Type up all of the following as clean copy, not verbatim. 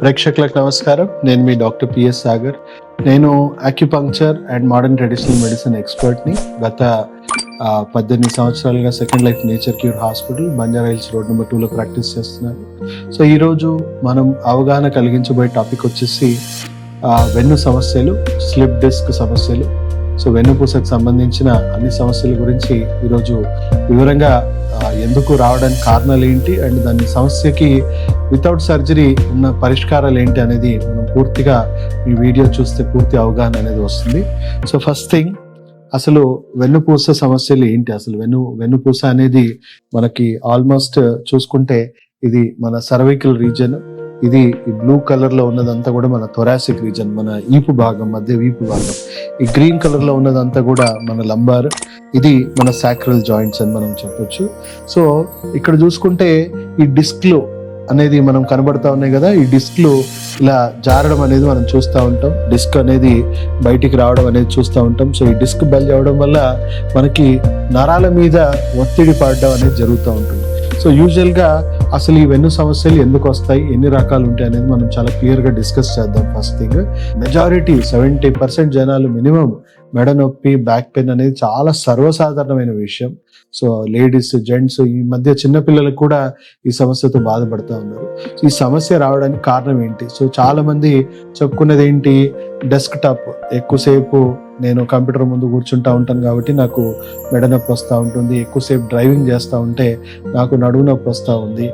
ప్రేక్షకులకు నమస్కారం. నేను మీ డాక్టర్ పిఎస్ సాగర్. నేను acupuncture and modern traditional medicine ఎక్స్పర్ట్ని. గత 18 సంవత్సరాలుగా second life nature cure hospital Banjara Hills road number 2లో ప్రాక్టీస్ చేస్తున్నాను. సో ఈరోజు మనం అవగాహన కలిగించబోయే టాపిక్ వచ్చేసి వెన్ను సమస్యలు, స్లిప్ డిస్క్ సమస్యలు. సో వెన్నుపూసకు సంబంధించిన అన్ని సమస్యల గురించి ఈరోజు వివరంగా ఎందుకు రావడానికి కారణాలు ఏంటి అండ్ దాని సమస్యకి వితౌట్ సర్జరీ ఉన్న పరిష్కారాలు ఏంటి అనేది మనం పూర్తిగా ఈ వీడియో చూస్తే పూర్తి అవగాహన అనేది వస్తుంది. సో ఫస్ట్ థింగ్, అసలు వెన్నుపూస సమస్యలు ఏంటి? అసలు వెన్నుపూస అనేది మనకి ఆల్మోస్ట్ చూసుకుంటే ఇది మన సర్వైకల్ రీజన్. ఇది ఈ బ్లూ కలర్ లో ఉన్నదంతా కూడా మన థొరాసిక్ రీజన్, మన ఈపు భాగం, మధ్య వీపు భాగం. ఈ గ్రీన్ కలర్ లో ఉన్నదంతా కూడా మన లంబార్, ఇది మన సాక్రల్ జాయింట్స్ అని మనం చెప్పొచ్చు. సో ఇక్కడ చూసుకుంటే ఈ డిస్క్లు అనేది మనం కనబడతా ఉన్నాయి కదా, ఈ డిస్క్లు ఇలా జారడం అనేది మనం చూస్తూ ఉంటాం. డిస్క్ అనేది బయటికి రావడం అనేది చూస్తూ ఉంటాం. సో ఈ డిస్క్ బల్జ్ అవడం వల్ల మనకి నరాల మీద ఒత్తిడి పడడం అనేది జరుగుతూ ఉంటుంది. సో యూజువల్గా అసలు ఈ వెన్ను సమస్యలు ఎందుకు వస్తాయి, ఎన్ని రకాలు ఉంటాయి అనేది మనం చాలా క్లియర్గా డిస్కస్ చేద్దాం. ఫస్ట్ థింగ్, మెజారిటీ 70% జనాలు మినిమం మెడ నొప్పి, బ్యాక్ పెయిన్ అనేది చాలా సర్వసాధారణమైన విషయం. సో లేడీస్, జెంట్స్, ఈ మధ్య చిన్నపిల్లలకు కూడా ఈ సమస్యతో బాధపడుతూ ఉన్నారు. సో ఈ సమస్య రావడానికి కారణం ఏంటి? సో చాలా మంది చెప్పుకునేది ఏంటి, డెస్క్ టాప్ ఎక్కువసేపు నేను కంప్యూటర్ ముందు కూర్చుంటా ఉంటాను కాబట్టి నాకు మెడ నొప్పి వస్తూ ఉంటుంది, ఎక్కువసేపు డ్రైవింగ్ చేస్తూ ఉంటే నాకు నడుము నొప్పి వస్తూ ఉంది,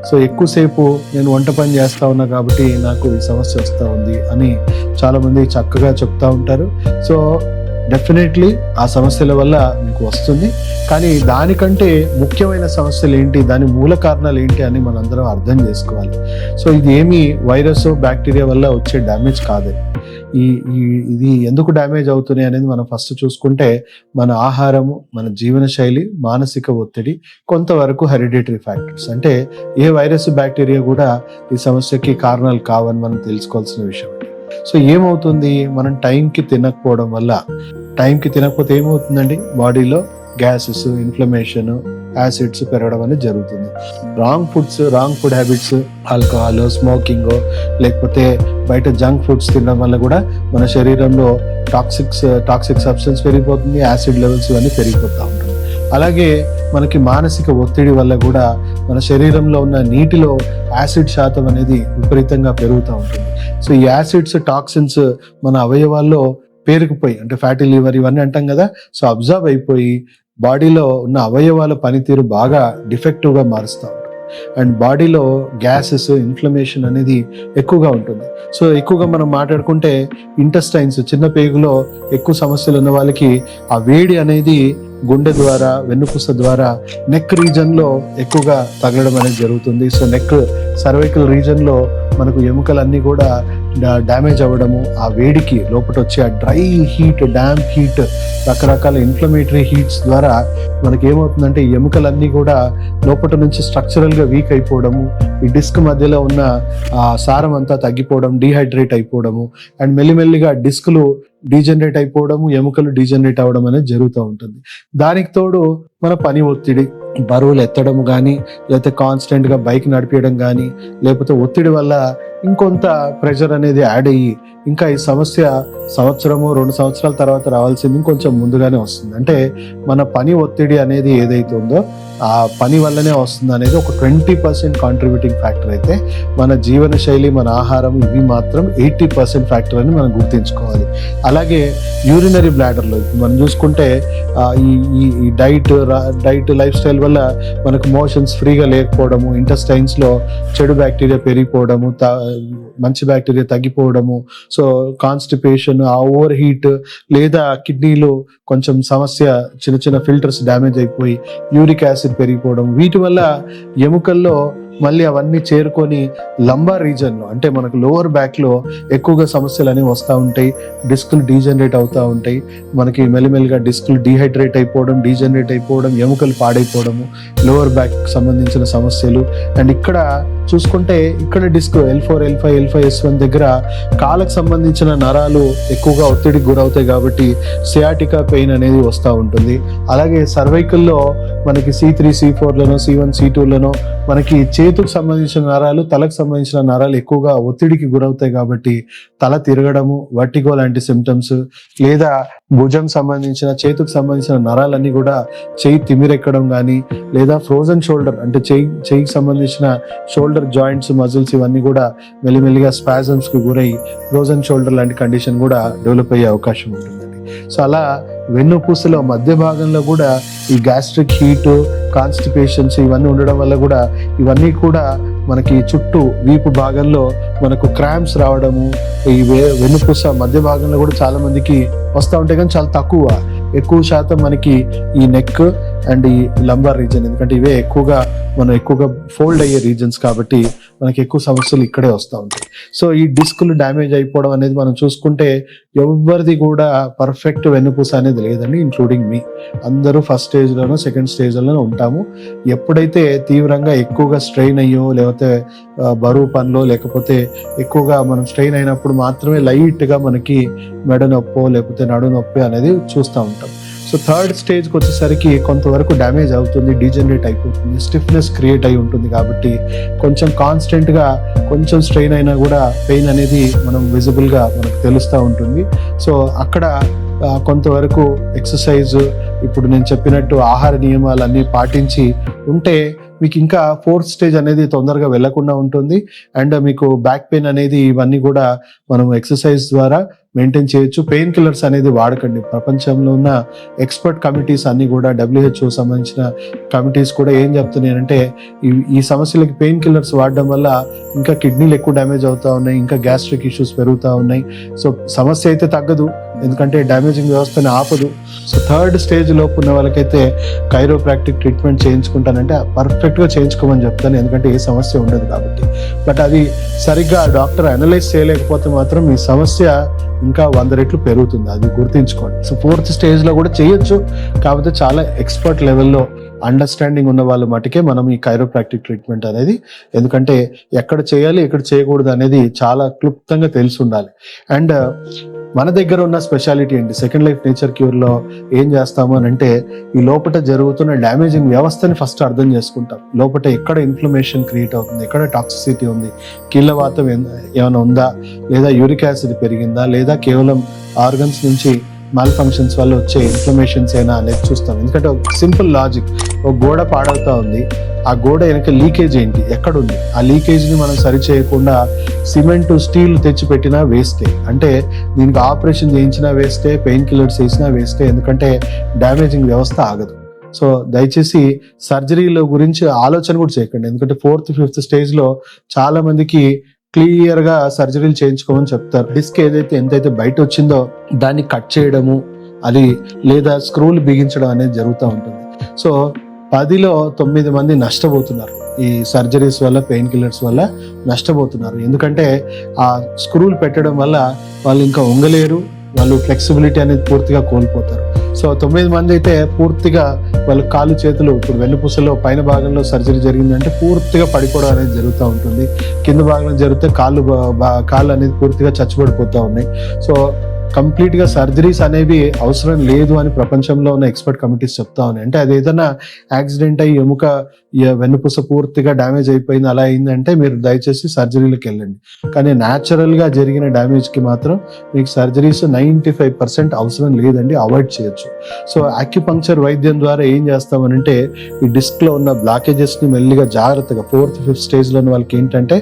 సో ఎక్కువసేపు నేను వంట పని చేస్తూ ఉన్నా కాబట్టి నాకు ఈ సమస్య వస్తూ ఉంది అని చాలామంది చక్కగా చెప్తూ ఉంటారు. సో డెఫినెట్లీ ఆ సమస్యల వల్ల మీకు వస్తుంది, కానీ దానికంటే ముఖ్యమైన సమస్యలు ఏంటి, దాని మూల కారణాలు ఏంటి అని మనందరం అర్థం చేసుకోవాలి. సో ఇది ఏమి వైరస్, బ్యాక్టీరియా వల్ల వచ్చే డ్యామేజ్ కాదు. ఇది ఎందుకు డ్యామేజ్ అవుతున్నాయి అనేది మనం ఫస్ట్ చూసుకుంటే మన ఆహారము, మన జీవన శైలి, మానసిక ఒత్తిడి, కొంతవరకు హెరిడిటరీ ఫ్యాక్టర్స్. అంటే ఏ వైరస్, బ్యాక్టీరియా కూడా ఈ సమస్యకి కారణాలు కావని మనం తెలుసుకోవాల్సిన విషయం. సో ఏమవుతుంది, మనం టైంకి తినకపోవడం వల్ల, టైంకి తినకపోతే ఏమవుతుందండి, బాడీలో గ్యాసెస్, ఇన్ఫ్లమేషన్, యాసిడ్స్ పెరగడం అనేది జరుగుతుంది. Wrong food habits, alcohol, smoking, లేకపోతే బయట జంక్ ఫుడ్స్ తినడం వల్ల కూడా మన శరీరంలో టాక్సిక్ సబ్స్టెన్స్ పెరిగిపోతుంది, యాసిడ్ లెవెల్స్ ఇవన్నీ పెరిగిపోతూ ఉంటుంది. అలాగే మనకి మానసిక ఒత్తిడి వల్ల కూడా మన శరీరంలో ఉన్న నీటిలో యాసిడ్ శాతం అనేది విపరీతంగా పెరుగుతూ ఉంటుంది. సో ఈ యాసిడ్స్, టాక్సిన్స్ మన అవయవాల్లో పేరుకుపోయి, అంటే ఫ్యాటీ లివర్ ఇవన్నీ అంటాం కదా, సో అబ్జర్వ్ అయిపోయి బాడీలో ఉన్న అవయవాల పనితీరు బాగా డిఫెక్టివ్గా మారుస్తూ ఉంటుంది. అండ్ బాడీలో గ్యాసెస్, ఇన్ఫ్లమేషన్ అనేది ఎక్కువగా ఉంటుంది. సో ఎక్కువగా మనం మాట్లాడుకుంటే ఇంటెస్టైన్స్, చిన్న పేగులో ఎక్కువ సమస్యలు ఉన్న వాళ్ళకి ఆ వేడి అనేది గుండె ద్వారా, వెన్నుపూస ద్వారా నెక్ రీజన్లో ఎక్కువగా తగలడం అనేది జరుగుతుంది. సో నెక్ సర్వైకల్ రీజన్లో మనకు ఎముకలన్నీ కూడా డ్యామేజ్ అవ్వడము, ఆ వేడికి లోపల వచ్చే ఆ డ్రై హీట్, డ్యాంప్ హీట్, రకరకాల ఇన్ఫ్లమేటరీ హీట్స్ ద్వారా మనకి ఏమవుతుందంటే ఈ ఎముకలన్నీ కూడా లోపల నుంచి స్ట్రక్చరల్గా వీక్ అయిపోవడము, ఈ డిస్క్ మధ్యలో ఉన్న సారం అంతా తగ్గిపోవడం, డీహైడ్రేట్ అయిపోవడము, అండ్ మెల్లిమెల్లిగా డిస్కులు డీజనరేట్ అయిపోవడము, ఎముకలు డీజనరేట్ అవ్వడం అనేది జరుగుతూ ఉంటుంది. దానికి తోడు మన పని ఒత్తిడి, బరువులు ఎత్తడం కానీ, లేకపోతే కాన్స్టెంట్గా బైక్ నడిపించడం కానీ, లేకపోతే ఒత్తిడి వల్ల ఇంకొంత ప్రెషర్ అనేది యాడ్ అయ్యి ఇంకా ఈ సమస్య 1-2 సంవత్సరాల తర్వాత రావాల్సింది ఇంకొంచెం ముందుగానే వస్తుంది. అంటే మన పని ఒత్తిడి అనేది ఏదైతే ఉందో ఆ పని వల్లనే వస్తుంది అనేది ఒక 20% కాంట్రిబ్యూటింగ్ ఫ్యాక్టర్ అయితే, మన జీవన శైలి, మన ఆహారం ఇవి మాత్రం 80% ఫ్యాక్టర్ అని మనం గుర్తించుకోవాలి. అలాగే యూరినరీ బ్లాడర్లో మనం చూసుకుంటే ఈ డైట్ లైఫ్ స్టైల్ వల్ల మనకు మోషన్స్ ఫ్రీగా లేకపోవడము, ఇంటెస్టైన్స్లో చెడు బ్యాక్టీరియా పెరిగిపోవడము, మంచి బ్యాక్టీరియా తగ్గిపోవడము, సో కాన్స్టిపేషన్, ఆ ఓవర్ హీట్, లేదా కిడ్నీలో కొంచెం సమస్య, చిన్న చిన్న ఫిల్టర్స్ డ్యామేజ్ అయిపోయి యూరిక్ యాసిడ్ పెరిగిపోవడం, వీటి వల్ల ఎముకల్లో మళ్ళీ అవన్నీ చేరుకొని లంబార్ రీజన్లో, అంటే మనకు లోవర్ బ్యాక్లో ఎక్కువగా సమస్యలు అనేవి వస్తూ ఉంటాయి. డిస్కులు డీజనరేట్ అవుతూ ఉంటాయి, మనకి మెల్లిమెల్లిగా డిస్కులు డీజనరేట్ అయిపోవడం, ఎముకలు పాడైపోవడము, లోవర్ బ్యాక్ సంబంధించిన సమస్యలు. అండ్ ఇక్కడ చూసుకుంటే ఇక్కడ disc L4, L5, L5, S1 దగ్గర కాళ్ళకు సంబంధించిన నరాలు ఎక్కువగా ఒత్తిడికి గురవుతాయి కాబట్టి సియాటికా పెయిన్ అనేది వస్తూ ఉంటుంది. అలాగే సర్వైకల్లో మనకి C3, C4లను, C1, C2లను మనకి చేతుకు సంబంధించిన నరాలు, తలకు సంబంధించిన నరాలు ఎక్కువగా ఒత్తిడికి గురవుతాయి కాబట్టి తల తిరగడము, వర్టిగో లాంటి సిమ్టమ్స్, లేదా భుజం సంబంధించిన, చేతుకు సంబంధించిన నరాలన్నీ కూడా చెయ్యి తిమిరెక్కడం కానీ, లేదా ఫ్రోజన్ షోల్డర్ అంటే చెయ్యికి సంబంధించిన షోల్డర్ జాయింట్స్, మజిల్స్ ఇవన్నీ కూడా మెల్లిమెల్లిగా స్పాజమ్స్ కి గురై ఫ్రోజన్ షోల్డర్ లాంటి కండిషన్ కూడా డెవలప్ అయ్యే అవకాశం ఉంటుందండి. సో అలా వెన్నుపూసలో మధ్య భాగంలో కూడా ఈ గ్యాస్ట్రిక్ హీట్, కాన్స్టిపేషన్స్ ఇవన్నీ ఉండడం వల్ల కూడా ఇవన్నీ కూడా మనకి చుట్టూ వీపు భాగంలో మనకు క్రాంప్స్ రావడము, ఈ వెన్నుపూస మధ్య భాగంలో కూడా చాలా మందికి వస్తూ ఉంటాయి, కానీ చాలా ఎక్కువ శాతం మనకి ఈ నెక్ అండ్ ఈ లంబార్ రీజన్, ఎందుకంటే ఇవే ఎక్కువగా ఫోల్డ్ అయ్యే రీజన్స్ కాబట్టి మనకి ఎక్కువ సమస్యలు ఇక్కడే వస్తూ ఉంటాయి. సో ఈ డిస్కులు డ్యామేజ్ అయిపోవడం అనేది మనం చూసుకుంటే ఎవరిది కూడా పర్ఫెక్ట్ వెన్నుపూస అనేది లేదండి, ఇంక్లూడింగ్ మీ. అందరూ ఫస్ట్ స్టేజ్లోనో సెకండ్ స్టేజ్లోనో ఉంటాము. ఎప్పుడైతే తీవ్రంగా ఎక్కువగా స్ట్రెయిన్ అయ్యో, లేకపోతే బరువు పనిలో, లేకపోతే ఎక్కువగా మనం స్ట్రెయిన్ అయినప్పుడు మాత్రమే లైట్గా మనకి మెడ నొప్పో లేకపోతే నడు నొప్పి అనేది చూస్తూ ఉంటాం. సో థర్డ్ స్టేజ్కి వచ్చేసరికి కొంతవరకు డ్యామేజ్ అవుతుంది, డీజనరేట్ అయిపోతుంది, స్టిఫ్నెస్ క్రియేట్ అయి ఉంటుంది. కాబట్టి కొంచెం కాన్స్టెంట్గా కొంచెం స్ట్రెయిన్ అయినా కూడా పెయిన్ అనేది మనం విజిబుల్గా మనకు తెలుస్తూ ఉంటుంది. సో అక్కడ కొంతవరకు ఎక్సర్సైజ్, ఇప్పుడు నేను చెప్పినట్టు ఆహార నియమాలన్నీ పాటించి ఉంటే మీకు ఇంకా ఫోర్త్ స్టేజ్ అనేది తొందరగా వెళ్లకుండా ఉంటుంది. అండ్ మీకు బ్యాక్ పెయిన్ అనేది ఇవన్నీ కూడా మనం ఎక్సర్సైజ్ ద్వారా మెయింటైన్ చేయొచ్చు. పెయిన్ కిల్లర్స్ అనేది వాడకండి. ప్రపంచంలో ఉన్న ఎక్స్పర్ట్ కమిటీస్ అన్ని కూడా, WHO సంబంధించిన కమిటీస్ కూడా ఏం చెప్తున్నాయంటే ఈ సమస్యలకి పెయిన్ కిల్లర్స్ వాడడం వల్ల ఇంకా కిడ్నీలు ఎక్కువ డ్యామేజ్ అవుతా ఉన్నాయి, ఇంకా గ్యాస్ట్రిక్ ఇష్యూస్ పెరుగుతూ ఉన్నాయి. సో సమస్య అయితే తగ్గదు, ఎందుకంటే డ్యామేజింగ్ వ్యవస్థని ఆపదు. సో థర్డ్ స్టేజ్ లోపు ఉన్న వాళ్ళకైతే కైరోప్రాక్టిక్ ట్రీట్మెంట్ చేయించుకుంటానంటే పర్ఫెక్ట్గా చేయించుకోమని చెప్తాను, ఎందుకంటే ఏ సమస్య ఉండదు కాబట్టి. బట్ అది సరిగ్గా డాక్టర్ అనలైజ్ చేయలేకపోతే మాత్రం ఈ సమస్య ఇంకా 100 రెట్లు పెరుగుతుంది, అది గుర్తుంచుకోండి. సో ఫోర్త్ స్టేజ్లో కూడా చేయొచ్చు, కాకపోతే చాలా ఎక్స్పర్ట్ లెవెల్లో అండర్స్టాండింగ్ ఉన్న వాళ్ళు మటుకే మనం ఈ కైరోప్రాక్టిక్ ట్రీట్మెంట్ అనేది, ఎందుకంటే ఎక్కడ చేయాలి ఎక్కడ చేయకూడదు అనేది చాలా క్లుప్తంగా తెలిసి ఉండాలి. అండ్ మన దగ్గర ఉన్న స్పెషాలిటీ ఏంటి, సెకండ్ లైఫ్ నేచర్ క్యూర్లో ఏం చేస్తాము అని అంటే, ఈ లోపల జరుగుతున్న డ్యామేజింగ్ వ్యవస్థని ఫస్ట్ అర్థం చేసుకుంటాం. లోపల ఎక్కడ ఇన్ఫ్లమేషన్ క్రియేట్ అవుతుంది, ఎక్కడ టాక్సిసిటీ ఉంది, కీళ్ళవాతం ఏమైనా ఉందా, లేదా యూరిక్ యాసిడ్ పెరిగిందా, లేదా కేవలం ఆర్గన్స్ నుంచి మాల్ ఫంక్షన్స్ వల్ల వచ్చే ఇన్ఫ్లమేషన్స్ అయినా అనేది చూస్తాం. ఎందుకంటే ఒక సింపుల్ లాజిక్, ఒక గోడ పాడవుతా ఉంది, ఆ గోడ వెనక లీకేజ్ ఏంటి, ఎక్కడుంది, ఆ లీకేజ్ని మనం సరి చేయకుండా సిమెంట్, స్టీల్ తెచ్చి పెట్టినా వేస్టే. అంటే దీనికి ఆపరేషన్ చేయించినా వేస్టే, పెయిన్ కిల్లర్స్ వేసినా వేస్టే, ఎందుకంటే డ్యామేజింగ్ వ్యవస్థ ఆగదు. సో దయచేసి సర్జరీల గురించి ఆలోచన కూడా చేయకండి, ఎందుకంటే 4th, 5th స్టేజ్లో చాలా మందికి క్లియర్ గా సర్జరీలు చేయించుకోమని చెప్తారు. డిస్క్ ఎంతైతే బయట వచ్చిందో దాన్ని కట్ చేయడము, అది లేదా స్క్రూలు బిగించడం అనేది జరుగుతూ ఉంటుంది. సో 10లో 9 మంది నష్టపోతున్నారు ఈ సర్జరీస్ వల్ల, పెయిన్ కిల్లర్స్ వల్ల నష్టపోతున్నారు. ఎందుకంటే ఆ స్క్రూలు పెట్టడం వల్ల వాళ్ళు ఇంకా వంగలేరు, వాళ్ళు ఫ్లెక్సిబిలిటీ అనేది పూర్తిగా కోల్పోతారు. సో 9 మంది అయితే పూర్తిగా వాళ్ళ కాళ్ళు చేతులు, ఇప్పుడు వెన్నుపూసలో పైన భాగంలో సర్జరీ జరిగిందంటే పూర్తిగా పడిపోవడం అనేది జరుగుతూ ఉంటుంది. కింద భాగంలో జరిగితే కాళ్ళు అనేది పూర్తిగా చచ్చిపడిపోతూ ఉన్నాయి. సో కంప్లీట్గా సర్జరీస్ అనేవి అవసరం లేదు అని ప్రపంచంలో ఉన్న ఎక్స్పర్ట్ కమిటీస్ చెప్తా ఉన్నాయి. అంటే అది ఏదైనా యాక్సిడెంట్ అయ్యి వెన్నుపూస పూర్తిగా డ్యామేజ్ అయిపోయింది అలా అయిందంటే మీరు దయచేసి సర్జరీలకు వెళ్ళండి. కానీ న్యాచురల్గా జరిగిన డ్యామేజ్కి మాత్రం మీకు సర్జరీస్ 95% అవసరం లేదండి, అవాయిడ్ చేయొచ్చు. సో అక్యుపంక్చర్ వైద్యం ద్వారా ఏం చేస్తామనంటే, ఈ డిస్క్లో ఉన్న బ్లాకేజెస్ని మెల్లిగా జాగ్రత్తగా 4th, 5th స్టేజ్లో ఉన్న వాళ్ళకి ఏంటంటే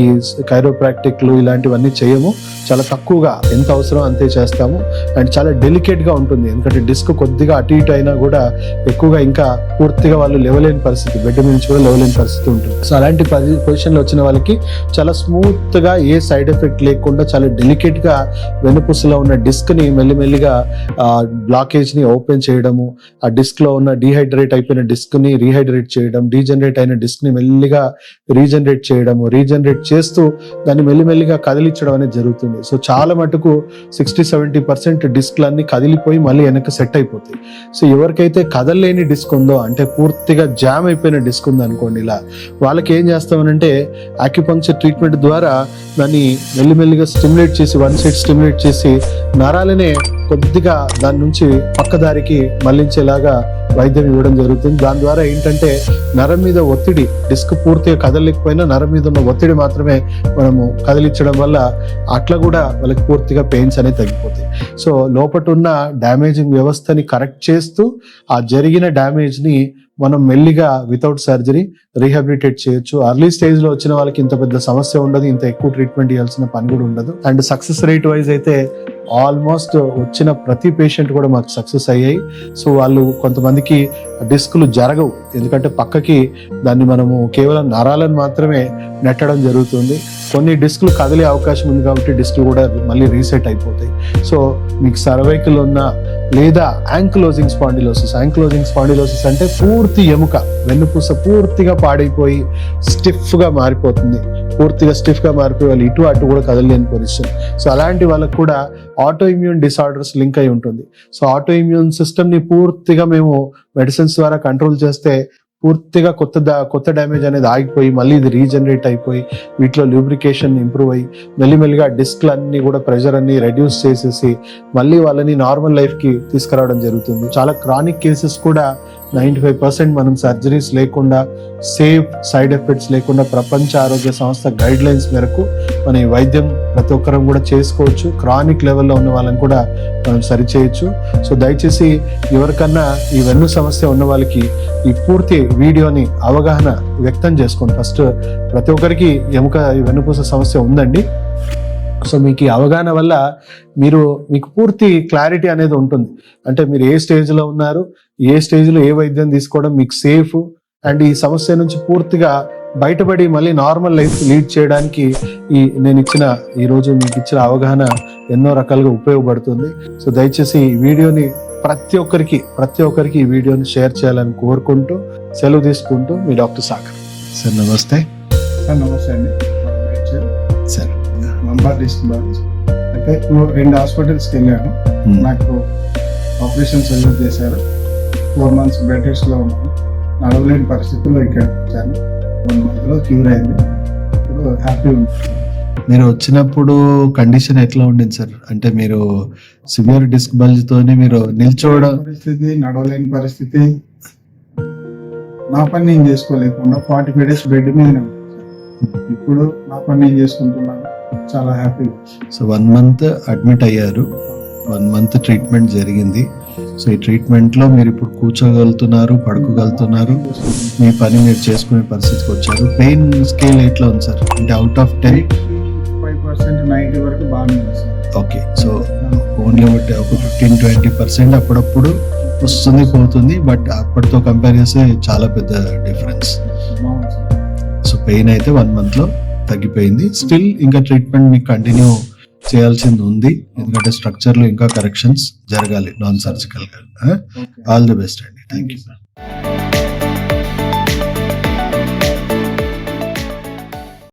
ఈ కైరోప్రాక్టిక్లు ఇలాంటివన్నీ చేయము, చాలా తక్కువగా ఎంత అవసరం అంతే చేస్తాము. అండ్ చాలా డెలికేట్గా ఉంటుంది, ఎందుకంటే డిస్క్ కొద్దిగా అటు ఇటు అయినా కూడా ఎక్కువగా ఇంకా పూర్తిగా వాళ్ళు లేవలేని పరిస్థితి, బెడ్ మీద నుంచి కూడా లేవలేని పరిస్థితి ఉంటుంది. సో అలాంటి పొజిషన్లో వచ్చిన వాళ్ళకి చాలా స్మూత్గా, ఏ సైడ్ ఎఫెక్ట్ లేకుండా చాలా డెలికేట్గా వెన్నుపూసలో ఉన్న డిస్క్ని మెల్లిమెల్లిగా బ్లాకేజ్ని ఓపెన్ చేయడము, ఆ డిస్క్లో ఉన్న డీహైడ్రేట్ అయిపోయిన డిస్క్ని రీహైడ్రేట్ చేయడం, డీజనరేట్ అయిన డిస్క్ని మెల్లిగా రీజనరేట్ చేయడము, రీజనరేట్ చేస్తూ దాన్ని మెల్లిమెల్లిగా కదిలించడం అనేది జరుగుతుంది. సో చాలా మటుకు 60-70% డిస్క్లన్నీ కదిలిపోయి మళ్ళీ వెనక్కి సెట్ అయిపోతాయి. సో ఎవరికైతే కదలలేని డిస్క్ ఉందో, అంటే పూర్తిగా జామ్ అయిపోయిన డిస్క్ ఉందనుకోండి, ఇలా వాళ్ళకి ఏం చేస్తామనంటే అక్యుపంక్చర్ ట్రీట్మెంట్ ద్వారా దాన్ని మెల్లిమెల్లిగా స్టిమ్యులేట్ చేసి, 1 సైడ్ స్టిమ్యులేట్ చేసి నరాలనే కొద్దిగా దాని నుంచి పక్కదారికి మళ్లించేలాగా వైద్యం ఇవ్వడం జరుగుతుంది. దాని ద్వారా ఏంటంటే నరం మీద ఒత్తిడి, డిస్క్ పూర్తిగా కదలలేకపోయినా నరం మీద ఉన్న ఒత్తిడి మాత్రమే మనము కదిలించడం వల్ల అట్లా కూడా వాళ్ళకి పూర్తిగా పెయిన్స్ అనేవి తగ్గిపోతాయి. సో లోపట ఉన్న డ్యామేజింగ్ వ్యవస్థని కరెక్ట్ చేస్తూ ఆ జరిగిన డ్యామేజ్ని మనం మెల్లిగా వితౌట్ సర్జరీ రీహాబిలిటేట్ చేయొచ్చు. అర్లీ స్టేజ్ లో వచ్చిన వాళ్ళకి ఇంత పెద్ద సమస్య ఉండదు, ఇంత ఎక్కువ ట్రీట్మెంట్ ఇవ్వాల్సిన పని కూడా ఉండదు. అండ్ సక్సెస్ రేట్ వైజ్ అయితే ఆల్మోస్ట్ వచ్చిన ప్రతి పేషెంట్ కూడా మాకు సక్సెస్ అయ్యాయి. సో వాళ్ళు కొంతమందికి డిస్కులు జరగవు, ఎందుకంటే పక్కకి దాన్ని మనము కేవలం నరాలను మాత్రమే నెట్టడం జరుగుతుంది. కొన్ని డిస్కులు కదిలే అవకాశం ఉంది కాబట్టి డిస్కులు కూడా మళ్ళీ రీసెట్ అయిపోతాయి. సో మీకు సర్వైకల్ ఉన్న లేదా యాంక్లోజింగ్ స్పాండిలోసిస్ అంటే పూర్తి ఎముక వెన్నుపూస పూర్తిగా పాడైపోయి స్టిఫ్గా మారిపోతుంది, పూర్తిగా స్టిఫ్గా మారిపోయి వాళ్ళు ఇటు అటు కూడా కదలలేని పరిస్థితి. సో అలాంటి వాళ్ళకు కూడా ఆటో ఇమ్యూన్ డిసార్డర్స్ లింక్ అయి ఉంటుంది. సో ఆటో ఇమ్యూన్ సిస్టమ్ని పూర్తిగా మేము మెడిసిన్స్ ద్వారా కంట్రోల్ చేస్తే పూర్తిగా కొత్త డ్యామేజ్ అనేది ఆగిపోయి మళ్ళీ ఇది రీజనరేట్ అయిపోయి వీటిలో లూబ్రికేషన్ ఇంప్రూవ్ అయ్యి మెల్లిమెల్లిగా డిస్క్లు అన్ని కూడా ప్రెషర్ అన్ని రెడ్యూస్ చేసేసి మళ్ళీ వాళ్ళని నార్మల్ లైఫ్కి తీసుకురావడం జరుగుతుంది. చాలా క్రానిక్ కేసెస్ కూడా 95% మనం సర్జరీస్ లేకుండా, సేఫ్ సైడ్ ఎఫెక్ట్స్ లేకుండా ప్రపంచ ఆరోగ్య సంస్థ గైడ్ లైన్స్ మేరకు మన ఈ వైద్యం ప్రతి ఒక్కరం కూడా చేసుకోవచ్చు. క్రానిక్ లెవెల్లో ఉన్న వాళ్ళని కూడా మనం సరిచేయచ్చు. సో దయచేసి ఎవరికన్నా ఈ వెన్ను సమస్య ఉన్న వాళ్ళకి ఈ పూర్తి వీడియోని అవగాహన వ్యక్తం చేసుకోండి. ఫస్ట్ ప్రతి ఒక్కరికి వెన్నుపూస సమస్య ఉందండి. సో మీకు ఈ అవగాహన వల్ల మీకు పూర్తి క్లారిటీ అనేది ఉంటుంది. అంటే మీరు ఏ స్టేజ్లో ఉన్నారు, ఏ స్టేజ్లో ఏ వైద్యం తీసుకోవడం మీకు సేఫ్, అండ్ ఈ సమస్య నుంచి పూర్తిగా బయటపడి మళ్ళీ నార్మల్ లైఫ్ లీడ్ చేయడానికి ఈరోజు మీకు ఇచ్చిన అవగాహన ఎన్నో రకాలుగా ఉపయోగపడుతుంది. సో దయచేసి ఈ వీడియోని ప్రతి ఒక్కరికి ఈ వీడియోని షేర్ చేయాలని కోరుకుంటూ సెలవు తీసుకుంటూ మీ డాక్టర్ సాగర్. సార్ నమస్తే. సార్ నమస్తే అండి. సార్ లంబార్ డిస్క్ బాల్స్ అంటే 2 హాస్పిటల్స్కి వెళ్ళాను. నాకు ఆపరేషన్ సర్జరీ చేశారు. 4 months బెడ్ రెస్ట్లో ఉన్నాను. నడవలేని పరిస్థితుల్లో ఇక్కడ వచ్చాను. 1 monthలో క్యూర్ అయింది. ఇప్పుడు హ్యాపీ ఉంది. మీరు వచ్చినప్పుడు కండిషన్ ఎట్లా ఉండింది సార్? అంటే మీరు సివియర్ డిస్క్ బల్జ్ తోని మీరు నిల్చోవడం పరిస్థితి, నడవలేని పరిస్థితి, నా పని నేను చేసుకోలేకుండా 45 days బెడ్ మీద. ఇప్పుడు నా పని నేను చేసుకుంటున్నాను, చాలా హ్యాపీ. సో 1 month అడ్మిట్ అయ్యారు, 1 month ట్రీట్మెంట్ జరిగింది. సో ఈ ట్రీట్మెంట్ లో మీరు ఇప్పుడు కూర్చోగలుగుతున్నారు, పడుకోగలుగుతున్నారు, మీ పని మీరు చేసుకునే పరిస్థితికి వచ్చారు. పెయిన్ స్కేల్ ఎట్లా ఉంది సార్? అంటే అవుట్ ఆఫ్ 10 5% 90 వరకు బాగానే ఉంది సార్. ఓకే. సో ఓన్లీ ఒక 15-20% అప్పుడప్పుడు వస్తుంది పోతుంది, బట్ అప్పటితో కంపేర్ చేస్తే చాలా పెద్ద డిఫరెన్స్. సో పెయిన్ అయితే 1 month లో తగ్గిపోయింది. స్టిల్ ఇంకా ట్రీట్మెంట్ మీకు కంటిన్యూ చేయాల్సింది ఉంది, ఎందుకంటే స్ట్రక్చర్ లో ఇంకా కరెక్షన్స్ జరగాలి నాన్ సర్జికల్ గా. ఆల్ ది బెస్ట్ అండి. Thank you.